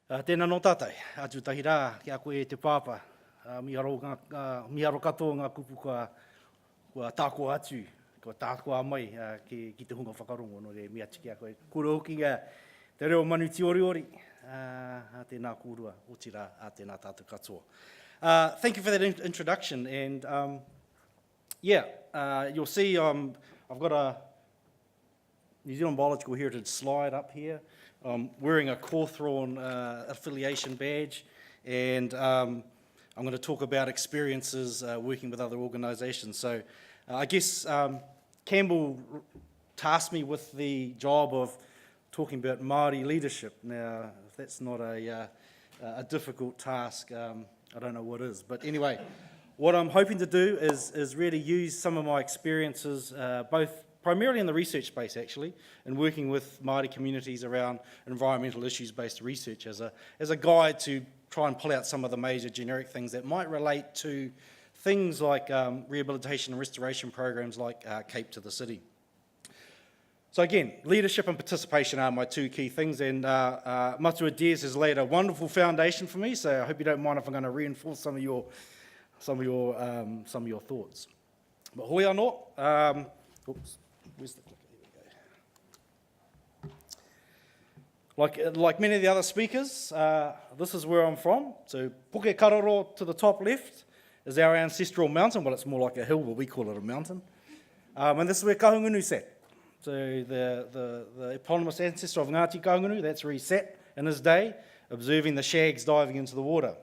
Tēnā no tātai, atu tahi rā, ki a koe te pāpa. Miharo katoa ngā kupu kua tākua atu, kua tākua mai ki te hunga whakarongo no re mea tiki a koe. Kura hoki ngā te reo manu ti ori ori, a tēnā kūrua, o tira a tēnā tātou katoa. Thank you for that introduction, and you'll see I've got a New Zealand Biological Heritage slide up here. I'm wearing a Cawthron affiliation badge, and I'm going to talk about experiences working with other organisations. So I guess Campbell tasked me with the job of talking about Maori leadership. Now, if that's not a difficult task, I don't know what is. But anyway, what I'm hoping to do is really use some of my experiences, both primarily in the research space actually, and working with Māori communities around environmental issues-based research as a guide to try and pull out some of the major generic things that might relate to things like rehabilitation and restoration programs like Cape to the City. So again, leadership and participation are my two key things, and Matua Diaz has laid a wonderful foundation for me, so I hope you don't mind if I'm going to reinforce some of your thoughts. But hoi anō, oops. Where's the clicker? Here we go. Like many of the other speakers, this is where I'm from. So Puke Karoro to the top left is our ancestral mountain. Well, it's more like a hill, but we call it a mountain. And this is where Kahungunu sat. So the eponymous ancestor of Ngāti Kahungunu, that's where he sat in his day, observing the shags diving into the water.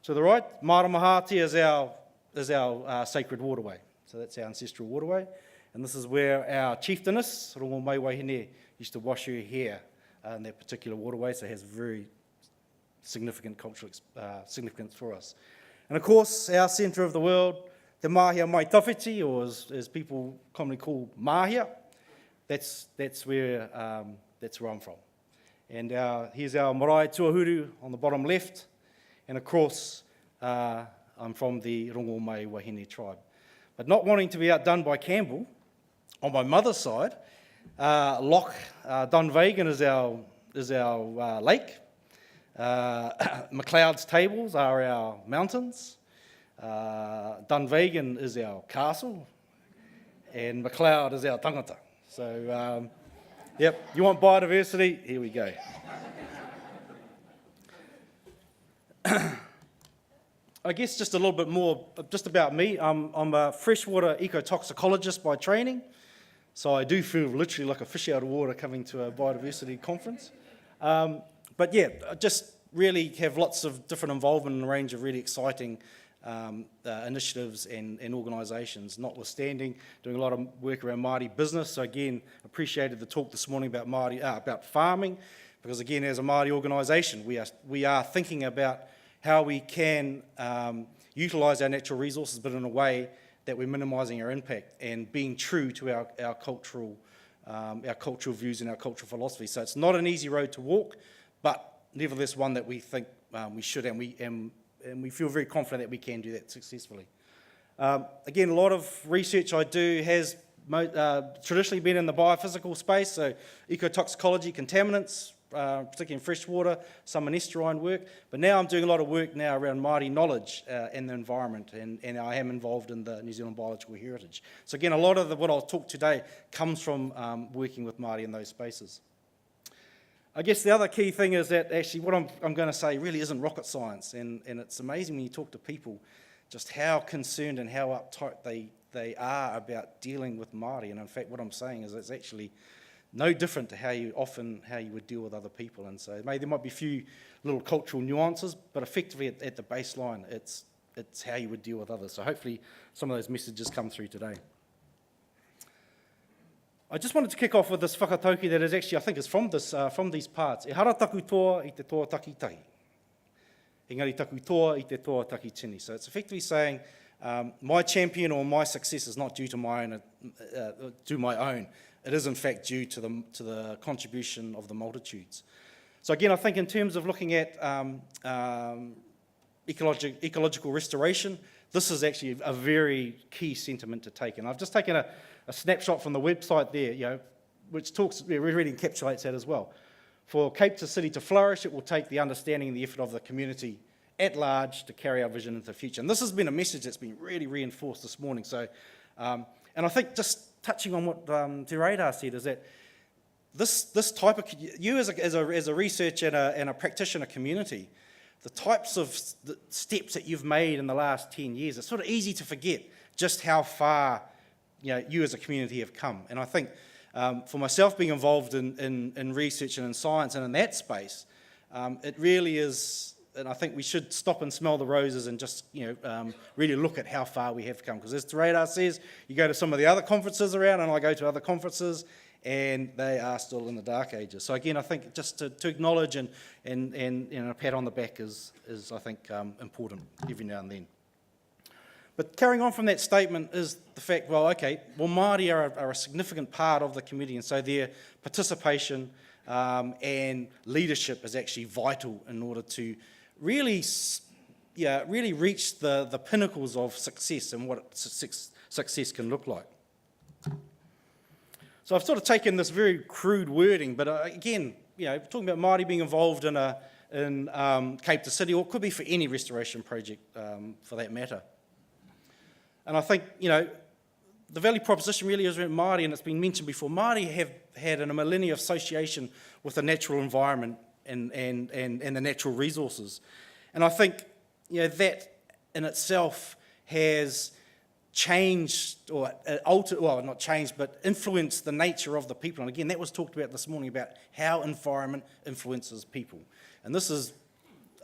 To the right, Maramahati is our sacred waterway. So that's our ancestral waterway. And this is where our chieftainess, Rongo Mai Wahine, used to wash her hair in that particular waterway, so it has very significant cultural significance for us. And of course, our centre of the world, Te Mahia Mai Tawhiti, or as people commonly call Mahia, that's where I'm from. And here's our marae tuahuru on the bottom left, and of course, I'm from the Rongo Mai Wahine tribe. But not wanting to be outdone by Campbell, on my mother's side, Loch Dunvegan is our lake. MacLeod's Tables are our mountains. Dunvegan is our castle, and MacLeod is our tangata. So, yep, you want biodiversity? Here we go. I guess just a little bit more just about me. I'm a freshwater ecotoxicologist by training, so I do feel literally like a fish out of water coming to a biodiversity conference. But yeah, I just really have lots of different involvement in a range of really exciting initiatives and organisations, notwithstanding doing a lot of work around Māori business. So again, appreciated the talk this morning about about farming, because again, as a Māori organisation, we are thinking about how we can utilise our natural resources, but in a way that we're minimising our impact and being true to our cultural views and our cultural philosophy. So it's not an easy road to walk, but nevertheless one that we think we should, and we feel very confident that we can do that successfully. Again, a lot of research I do has traditionally been in the biophysical space, so ecotoxicology, contaminants, particularly in freshwater, some in estuarine work, but now I'm doing a lot of work now around Māori knowledge and the environment, and I am involved in the New Zealand Biological Heritage. So again, a lot of what I'll talk today comes from working with Māori in those spaces. I guess the other key thing is that actually what I'm going to say really isn't rocket science, and it's amazing when you talk to people just how concerned and how uptight they are about dealing with Māori, and in fact what I'm saying is it's actually no different to how you would deal with other there might be a few little cultural nuances, but effectively at the baseline, it's how you would deal with others. So hopefully some of those messages come through today. I just wanted to kick off with this whakatauki that is actually, I think, is from these parts. E hara taku toa I te toa takitahi. Engari taku toa I te toa takitini. So it's effectively saying, my champion or my success is not due to my own. It is in fact due to the contribution of the multitudes. So again, I think in terms of looking at ecological restoration, this is actually a very key sentiment to take. And I've just taken a snapshot from the website there, which really encapsulates that as well. For Cape to City to flourish, it will take the understanding and the effort of the community at large to carry our vision into the future. And this has been a message that's been really reinforced this morning. So, and I think just touching on what Te Radar said is that this type of, you as a researcher and a practitioner community, the types of steps that you've made in the last 10 years, it's sort of easy to forget just how far you as a community have come. And I think for myself being involved in research and in science and in that space, it really is, and I think we should stop and smell the roses and just really look at how far we have come. Because as Te Radar says, you go to some of the other conferences around, and I go to other conferences, and they are still in the dark ages. So again, I think just to acknowledge and a pat on the back is I think important every now and then. But carrying on from that statement is the fact, Māori are a significant part of the community, and so their participation and leadership is actually vital in order to really reach the pinnacles of success and what success can look like. So I've sort of taken this very crude wording, but again, talking about Māori being involved in Cape to City, or it could be for any restoration project for that matter. And I think, the value proposition really is around Māori, and it's been mentioned before. Māori have had a millennia of association with the natural environment and the natural resources. And I think, that in itself has changed or altered, not changed, but influenced the nature of the people. And again, that was talked about this morning about how environment influences people. And this is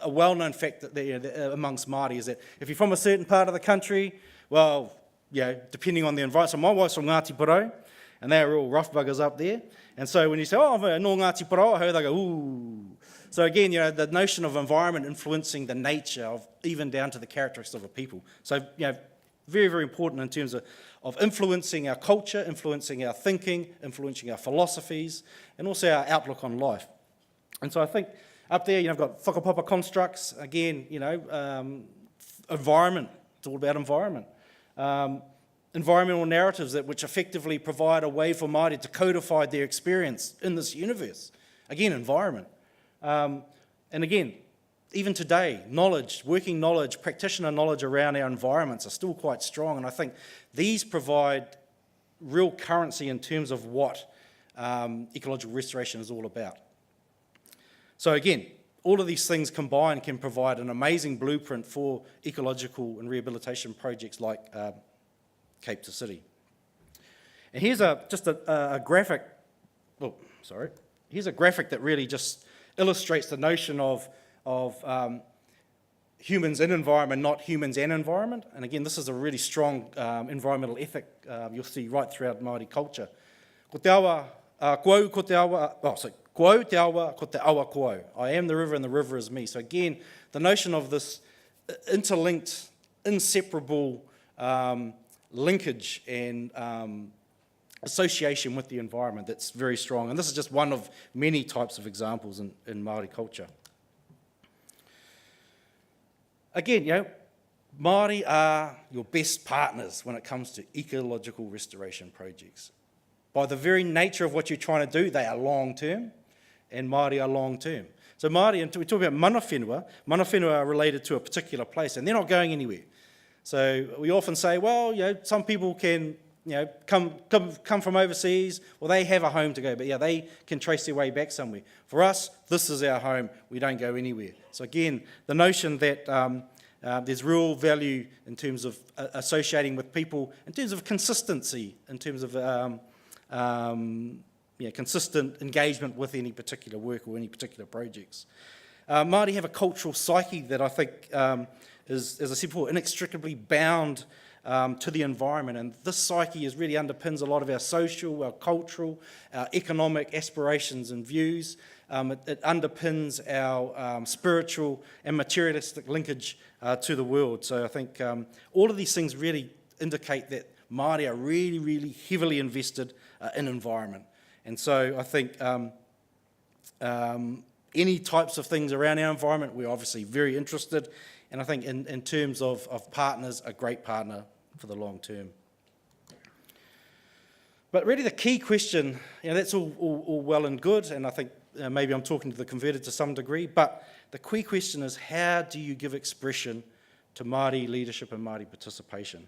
a well-known fact that amongst Māori is that if you're from a certain part of the country, depending on the environment. So my wife's from Ngāti Porou, and they're all rough buggers up there. And so when you say, no Ngāti Porou, they go, ooh. So again, the notion of environment influencing the nature of even down to the characteristics of a people. So, very, very important in terms of influencing our culture, influencing our thinking, influencing our philosophies, and also our outlook on life. And so I think up there, I've got whakapapa constructs, again, environment, it's all about environment. Environmental narratives which effectively provide a way for Māori to codify their experience in this universe. Again, environment. And again, even today, working knowledge, practitioner knowledge around our environments are still quite strong, and I think these provide real currency in terms of what ecological restoration is all about. So again, all of these things combined can provide an amazing blueprint for ecological and rehabilitation projects like Cape to City. And here's a graphic. Here's a graphic that really just illustrates the notion of humans in environment, not humans and environment. And again, this is a really strong environmental ethic you'll see right throughout Māori culture. Ko te awa, koau ko te awa, koau te awa ko te awa koau. I am the river and the river is me. So again, the notion of this interlinked, inseparable linkage and association with the environment that's very strong. And this is just one of many types of examples in Māori culture. Again, Māori are your best partners when it comes to ecological restoration projects. By the very nature of what you're trying to do, they are long-term, and Māori are long-term. So Māori, and we talk about mana whenua are related to a particular place, and they're not going anywhere. So we often say, some people can come from overseas, or they have a home to go, but they can trace their way back somewhere. For us, this is our home, we don't go anywhere. So again, the notion that there's real value in terms of associating with people, in terms of consistency, in terms of consistent engagement with any particular work or any particular projects. Māori have a cultural psyche that I think is, as I said before, inextricably bound to the environment, and this psyche really underpins a lot of our social, our cultural, our economic aspirations and views. It underpins our spiritual and materialistic linkage to the world. So I think all of these things really indicate that Māori are really, really heavily invested in environment. And so I think any types of things around our environment, we're obviously very interested. And I think in terms of partners, a great partner for the long term. But really the key question, that's all well and good, and I think maybe I'm talking to the converted to some degree, but the key question is, how do you give expression to Māori leadership and Māori participation?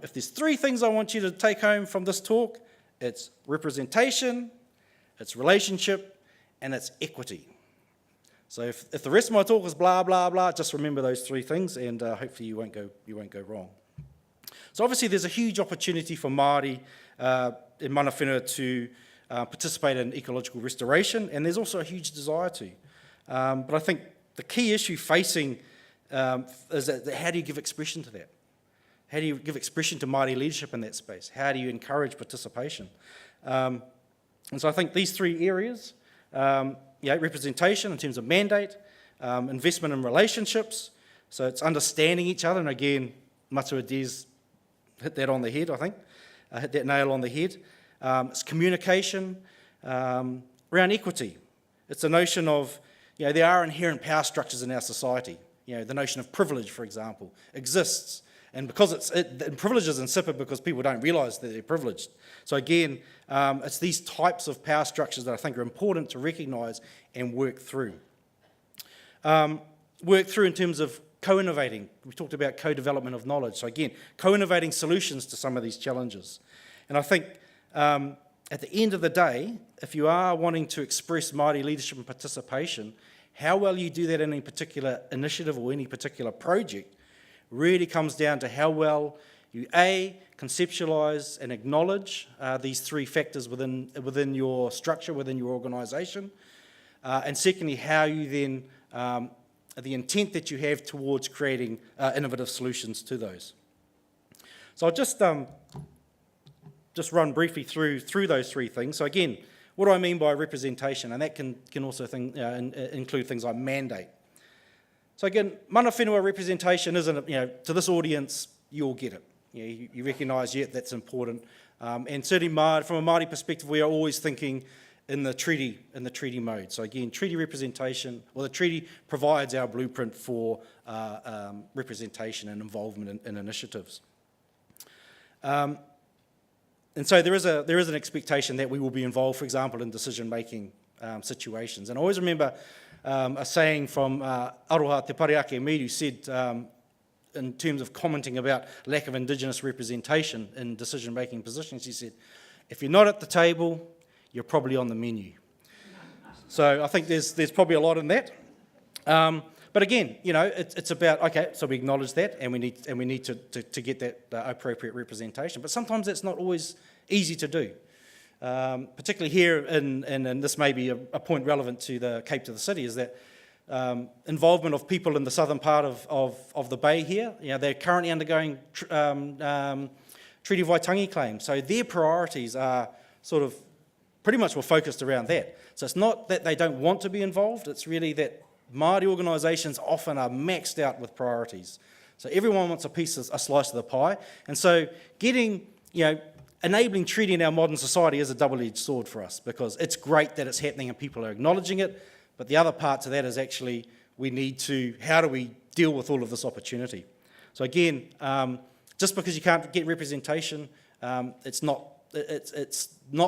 If there's three things I want you to take home from this talk, it's representation, it's relationship, and it's equity. So if the rest of my talk is blah, blah, blah, just remember those three things, and hopefully you won't go wrong. So obviously there's a huge opportunity for Māori in mana whenua to participate in ecological restoration, and there's also a huge desire to. But I think the key issue facing is that how do you give expression to that? How do you give expression to Māori leadership in that space? How do you encourage participation? And so I think these three areas, representation in terms of mandate, investment in relationships, so it's understanding each other, and again, Matua Des hit that on the head, I think, hit that nail on the head. It's communication, around equity. It's a notion of, there are inherent power structures in our society. The notion of privilege, for example, exists. And because privilege is insipid because people don't realise that they're privileged. So again, it's these types of power structures that I think are important to recognise and work through. Work through in terms of co-innovating. We talked about co-development of knowledge. So again, co-innovating solutions to some of these challenges. And I think at the end of the day, if you are wanting to express Māori leadership and participation, how well you do that in any particular initiative or any particular project really comes down to how well you, conceptualise and acknowledge these three factors within your structure, within your organisation, and secondly, how you then, the intent that you have towards creating innovative solutions to those. So I'll just run briefly through those three things. So again, what do I mean by representation? And that can also include things like mandate. So again, mana whenua representation isn't, to this audience, you all get it. You recognise, that's important. And certainly from a Māori perspective, we are always thinking in the treaty mode. So again, treaty representation, the treaty provides our blueprint for representation and involvement in initiatives. And so there is an expectation that we will be involved, for example, in decision-making situations. And I always remember a saying from Aroha Te Pareake Miri, who said, in terms of commenting about lack of Indigenous representation in decision-making positions, he said, if you're not at the table, you're probably on the menu. So I think there's probably a lot in that. But again, it's about, okay, so we acknowledge that, and we need to get that appropriate representation. But sometimes that's not always easy to do. Particularly here, and this may be a point relevant to the Cape to the City, is that involvement of people in the southern part of the bay here. They're currently undergoing Treaty Waitangi claims, so their priorities are sort of pretty much were focused around that. So it's not that they don't want to be involved, it's really that Māori organisations often are maxed out with priorities. So everyone wants a slice of the pie, and so enabling treaty in our modern society is a double-edged sword for us, because it's great that it's happening and people are acknowledging it, but the other part to that is actually how do we deal with all of this opportunity? So again, just because you can't get representation, it's not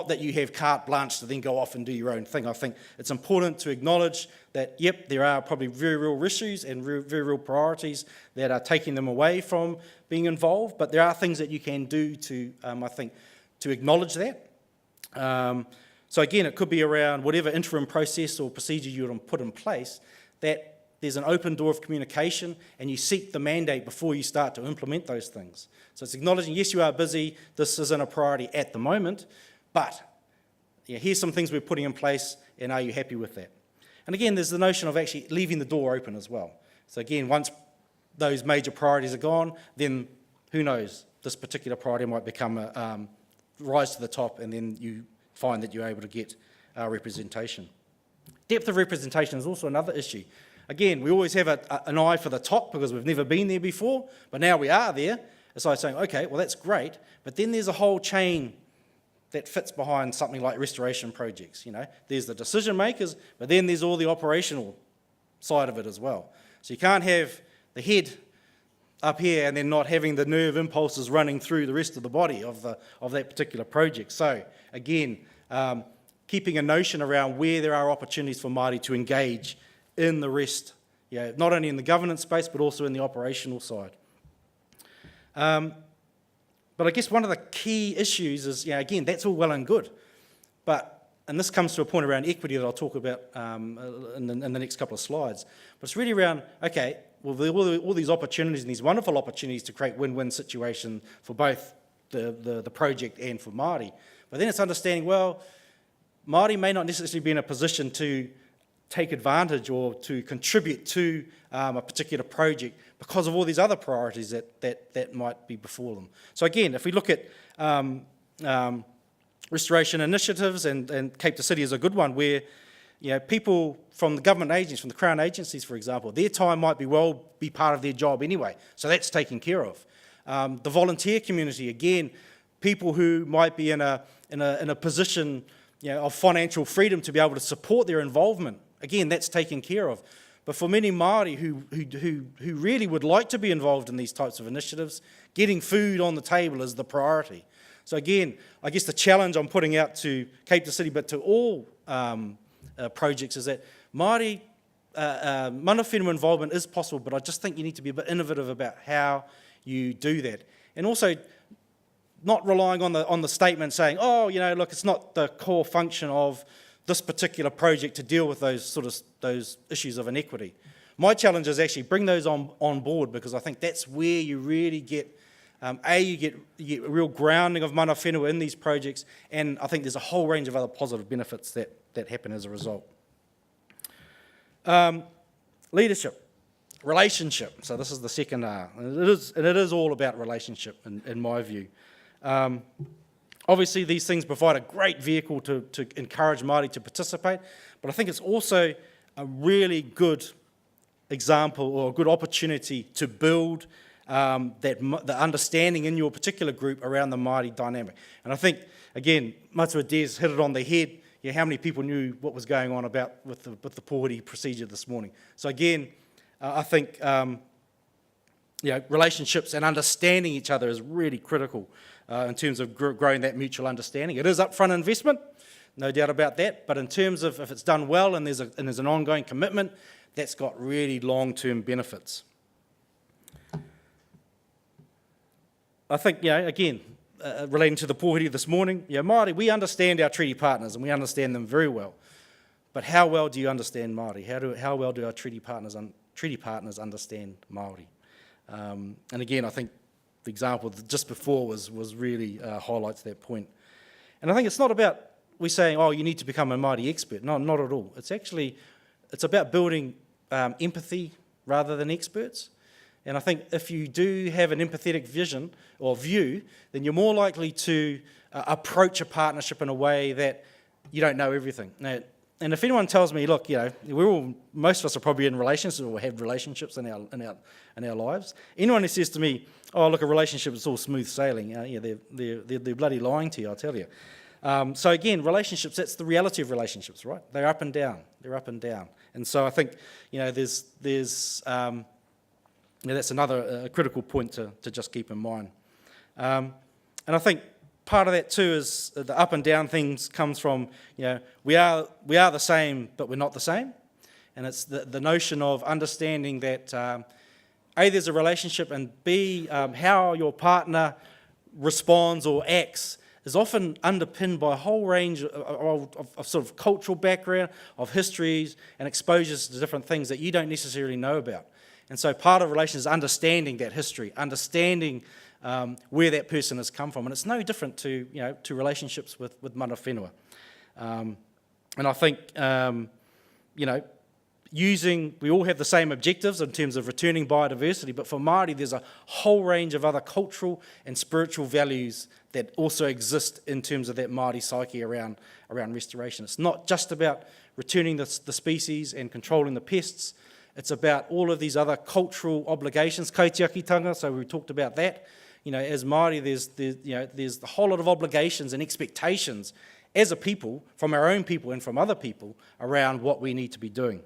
that you have carte blanche to then go off and do your own thing. I think it's important to acknowledge that, there are probably very real issues and very real priorities that are taking them away from being involved, but there are things that you can do to, I think, to acknowledge that. So again, it could be around whatever interim process or procedure you want to put in place, that there's an open door of communication and you seek the mandate before you start to implement those things. So it's acknowledging, yes, you are busy, this isn't a priority at the moment, but here's some things we're putting in place, and are you happy with that? And again, there's the notion of actually leaving the door open as well. So again, once those major priorities are gone, then who knows, this particular priority might become rise to the top, and then you find that you're able to get representation. Depth of representation is also another issue. Again, we always have an eye for the top because we've never been there before, but now we are there. It's like saying, okay, well, that's great, but then there's a whole chain that fits behind something like restoration projects. There's the decision makers, but then there's all the operational side of it as well. So you can't have the head up here and then not having the nerve impulses running through the rest of the body of that particular project. So again, keeping a notion around where there are opportunities for Māori to engage in the rest, not only in the governance space, but also in the operational side. But I guess one of the key issues is, again, that's all well and good, and this comes to a point around equity that I'll talk about in the next couple of slides, but it's really around, okay, well, all these opportunities and these wonderful opportunities to create win-win situation for both the project and for Māori, but then it's understanding, well, Māori may not necessarily be in a position to take advantage or to contribute to a particular project because of all these other priorities that might be before them. So again, if we look at restoration initiatives, and Cape to City is a good one, where people from the government agencies, from the Crown agencies, for example, their time might be part of their job anyway, so that's taken care of. The volunteer community, again, people who might be in a position of financial freedom to be able to support their involvement, again, that's taken care of. But for many Māori who really would like to be involved in these types of initiatives, getting food on the table is the priority. So again, I guess the challenge I'm putting out to Cape to City, but to all projects, is that Māori mana whenua involvement is possible, but I just think you need to be a bit innovative about how you do that. And also, not relying on the statement saying, oh, look, it's not the core function of this particular project to deal with those issues of inequity. My challenge is actually bring those on board, because I think that's where you really get, you get a real grounding of mana whenua in these projects, and I think there's a whole range of other positive benefits that happen as a result. Leadership, relationship. So this is the second R, and it is all about relationship in my view. Obviously, these things provide a great vehicle to encourage Māori to participate, but I think it's also a really good example or a good opportunity to build the understanding in your particular group around the Māori dynamic. And I think, again, Matua Des hit it on the head. How many people knew what was going on with the pōhuri procedure this morning? So again, I think relationships and understanding each other is really critical in terms of growing that mutual understanding. It is upfront investment, no doubt about that, but in terms of if it's done well and there's an ongoing commitment, that's got really long-term benefits. I think, again, relating to the pōhuri this morning, Māori, we understand our treaty partners and we understand them very well, but how well do you understand Māori? How well do our treaty partners understand Māori? And again, I think the example just before was really highlights that point. And I think it's not about we saying, oh, you need to become a Māori expert. No, not at all. It's about building empathy rather than experts. And I think if you do have an empathetic vision or view, then you're more likely to approach a partnership in a way that you don't know everything. Now, and if anyone tells me, look, most of us are probably in relationships or have relationships in our lives. Anyone who says to me, oh, look, a relationship is all smooth sailing, they're bloody lying to you, I tell you. So again, relationships, that's the reality of relationships, right? They're up and down. And so I think, there's that's another critical point to just keep in mind. And I think part of that too is the up and down things comes from, we are the same, but we're not the same. And it's the notion of understanding that A, there's a relationship, and B, how your partner responds or acts is often underpinned by a whole range of sort of cultural background, of histories and exposures to different things that you don't necessarily know about. And so part of relations is understanding that history, understanding where that person has come from. And it's no different to relationships with mana whenua. And I think, we all have the same objectives in terms of returning biodiversity, but for Māori there's a whole range of other cultural and spiritual values that also exist in terms of that Māori psyche around restoration. It's not just about returning the species and controlling the pests. It's about all of these other cultural obligations, kaitiakitanga, so we talked about that. As Māori, there's a whole lot of obligations and expectations as a people, from our own people and from other people, around what we need to be doing.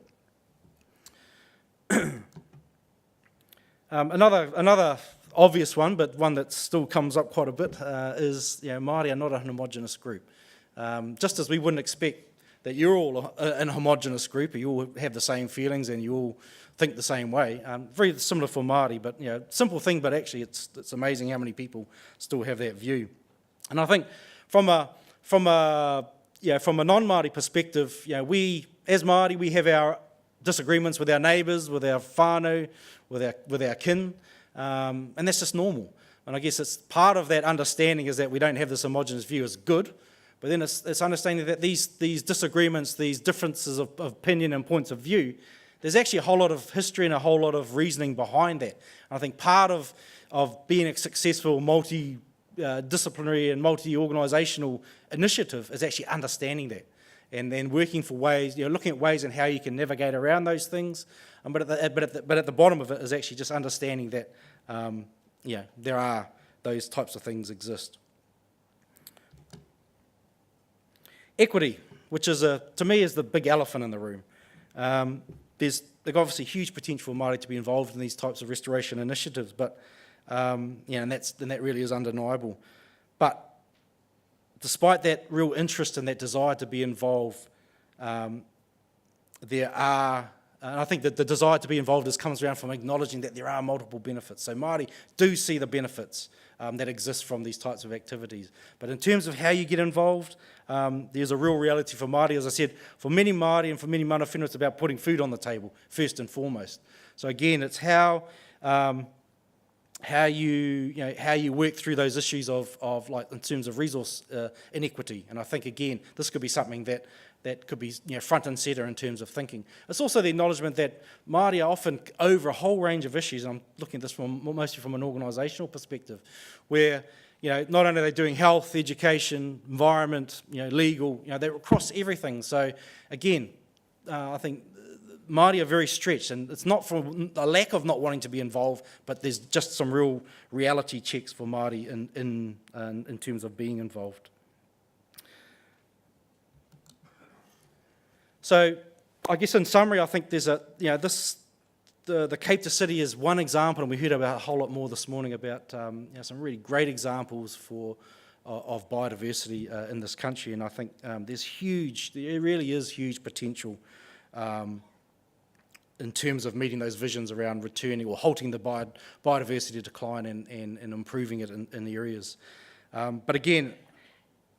Another obvious one, but one that still comes up quite a bit, is Māori are not a homogenous group. Just as we wouldn't expect that you're all in a homogenous group, you all have the same feelings and you all think the same way. Very similar for Māori, but simple thing, but actually it's amazing how many people still have that view. And I think from a non-Māori perspective, we as Māori, we have our disagreements with our neighbours, with our whānau, with our kin, and that's just normal. And I guess it's part of that understanding is that we don't have this homogenous view is good, but then it's understanding that these disagreements, these differences of opinion and points of view, there's actually a whole lot of history and a whole lot of reasoning behind that. And I think part of being a successful multi-disciplinary and multi-organisational initiative is actually understanding that and then working for ways, looking at ways and how you can navigate around those things. But at the bottom of it is actually just understanding that there are those types of things exist. Equity, which is to me is the big elephant in the room. There's obviously huge potential for Māori to be involved in these types of restoration initiatives, but and that really is undeniable. But despite that real interest and that desire to be involved, there are. And I think that the desire to be involved comes around from acknowledging that there are multiple benefits. So Māori do see the benefits that exist from these types of activities. But in terms of how you get involved, there's a real reality for Māori. As I said, for many Māori and for many mana whenua, it's about putting food on the table, first and foremost. So again, it's how you work through those issues of like in terms of resource inequity. And I think, again, this could be something that could be front and centre in terms of thinking. It's also the acknowledgement that Māori are often over a whole range of issues, and I'm looking at this mostly from an organisational perspective, where not only are they doing health, education, environment, legal, they're across everything. So again, I think Māori are very stretched, and it's not from a lack of not wanting to be involved, but there's just some real reality checks for Māori in terms of being involved. So, I guess in summary, I think there's the Cape to City is one example, and we heard about a whole lot more this morning about some really great examples of biodiversity in this country, and I think there really is huge potential in terms of meeting those visions around returning or halting the biodiversity decline and improving it in the areas. But again,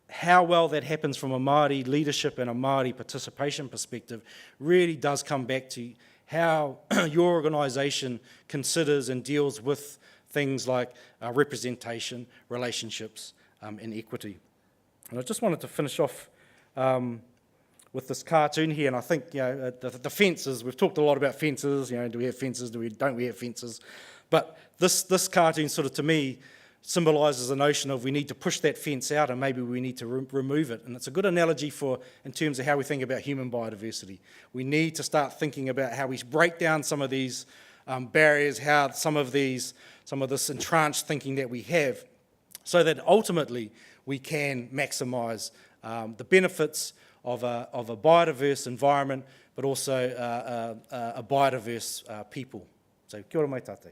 how well that happens from a Māori leadership and a Māori participation perspective really does come back to how your organisation considers and deals with things like representation, relationships, and equity. And I just wanted to finish off with this cartoon here, and I think the fences. We've talked a lot about fences. Do we have fences? Don't we have fences? But this cartoon sort of, to me, symbolises a notion of we need to push that fence out and maybe we need to remove it. And it's a good analogy in terms of how we think about human biodiversity. We need to start thinking about how we break down some of these barriers, how some of this entrenched thinking that we have, so that ultimately we can maximise the benefits of a biodiverse environment, but also a biodiverse people. So kia ora mai tātou.